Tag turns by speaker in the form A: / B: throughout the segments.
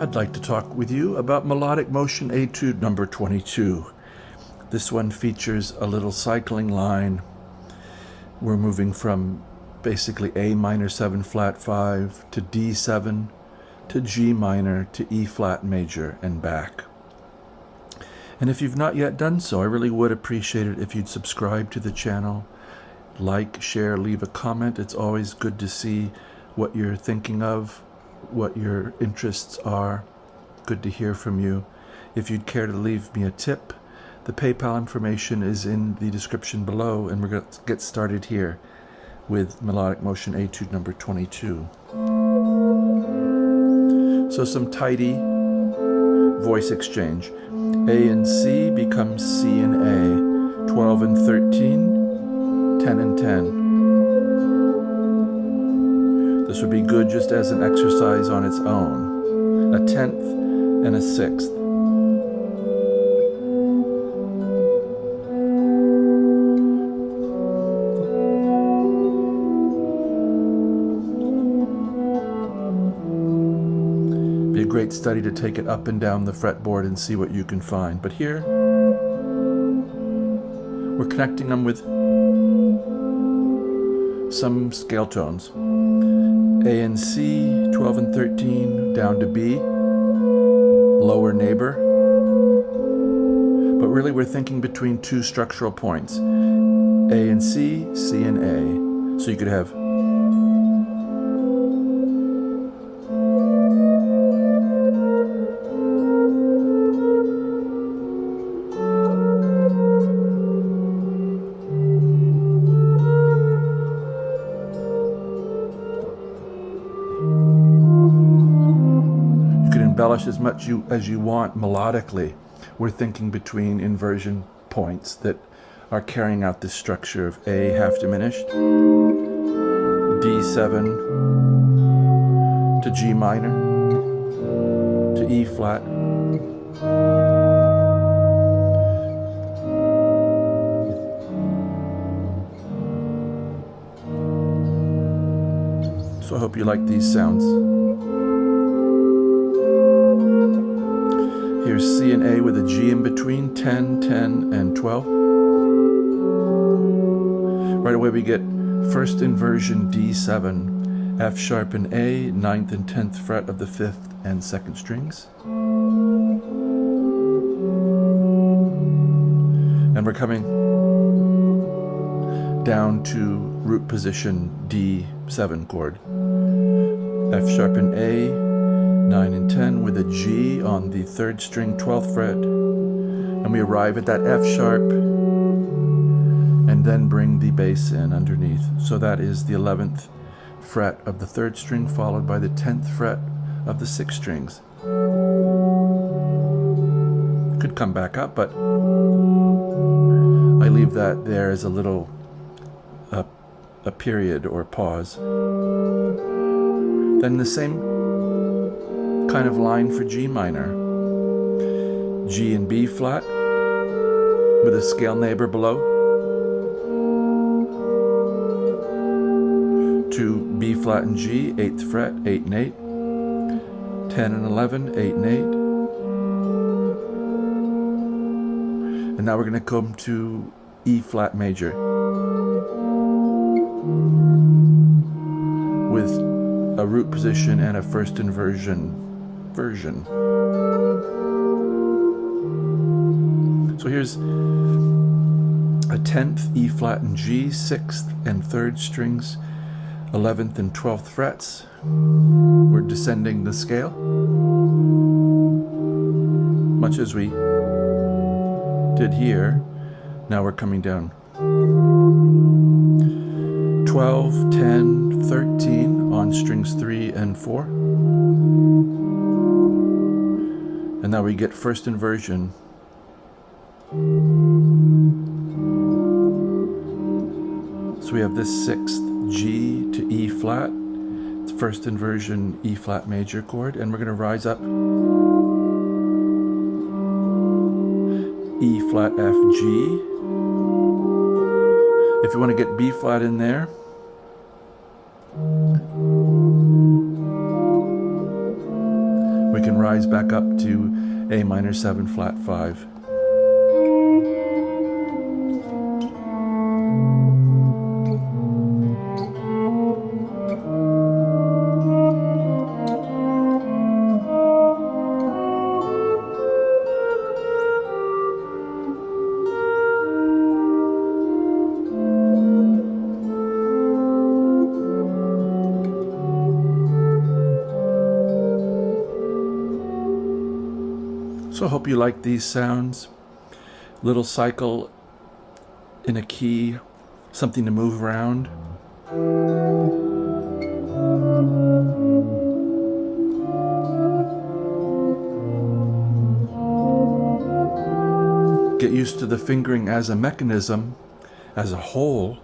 A: I'd like to talk with you about Melodic Motion Etude number 22. This one features a little cycling line. We're moving from basically A minor 7 flat 5 to D7 to G minor to E flat major and back. And if you've not yet done so, I really would appreciate it if you'd subscribe to the channel, like, share, leave a comment. It's always good to see what you're thinking of, what your interests are. Good to hear from you. If you'd care to leave me a tip, the PayPal information is in the description below, and we're going to get started here with Melodic Motion Etude number 22. So some tidy voice exchange. A and C becomes C and A, 12 and 13, 10 and 10. This would be good just as an exercise on its own. A 10th and a 6th. Be a great study to take it up and down the fretboard and see what you can find. But here, we're connecting them with some scale tones. A and C, 12 and 13, down to B, lower neighbor. But really we're thinking between two structural points, A and C, C and A. So you could have embellish as much as you want melodically. We're thinking between inversion points that are carrying out this structure of A half diminished, D7 to G minor to E flat. So I hope you like these sounds. Here's C and A with a G in between, 10, 10, and 12. Right away we get first inversion D7, F sharp and A, 9th and 10th fret of the 5th and 2nd strings. And we're coming down to root position D7 chord. F sharp and A, 9 and 10 with a G on the 3rd string, 12th fret, and we arrive at that F sharp and then bring the bass in underneath. So that is the 11th fret of the 3rd string followed by the 10th fret of the 6 strings. Could come back up, but I leave that there as a little a period or pause. Then the same kind of line for G minor. G and B flat with a scale neighbor below to B flat and G, 8th fret, 8 and 8, 10 and 11, 8 and 8. And now we're going to come to E flat major with a root position and a first inversion version. So here's a 10th, E flat and G, 6th and 3rd strings, 11th and 12th frets. We're descending the scale, much as we did here. Now we're coming down. 12, 10, 13 on strings 3 and 4. And now we get first inversion. So we have this 6th G to E flat. It's first inversion E flat major chord, and we're going to rise up E flat F G. If you want to get B flat in there, We can rise back up to A minor 7 flat 5. So I hope you like these sounds. Little cycle in a key, something to move around. Get used to the fingering as a mechanism, as a whole.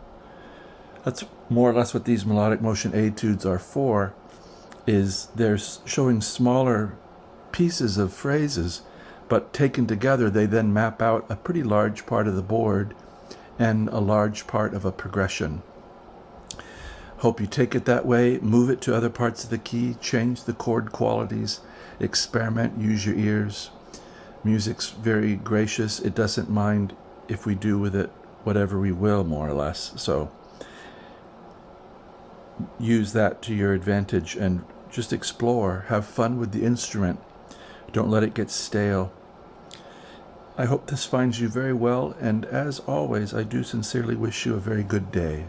A: That's more or less what these melodic motion etudes are for, is they're showing smaller pieces of phrases, but taken together they then map out a pretty large part of the board and a large part of a progression. Hope you take it that way, move it to other parts of the key, change the chord qualities, experiment, use your ears. Music's very gracious. It doesn't mind if we do with it whatever we will, more or less. So use that to your advantage and just explore. Have fun with the instrument. Don't let it get stale. I hope this finds you very well, and as always, I do sincerely wish you a very good day.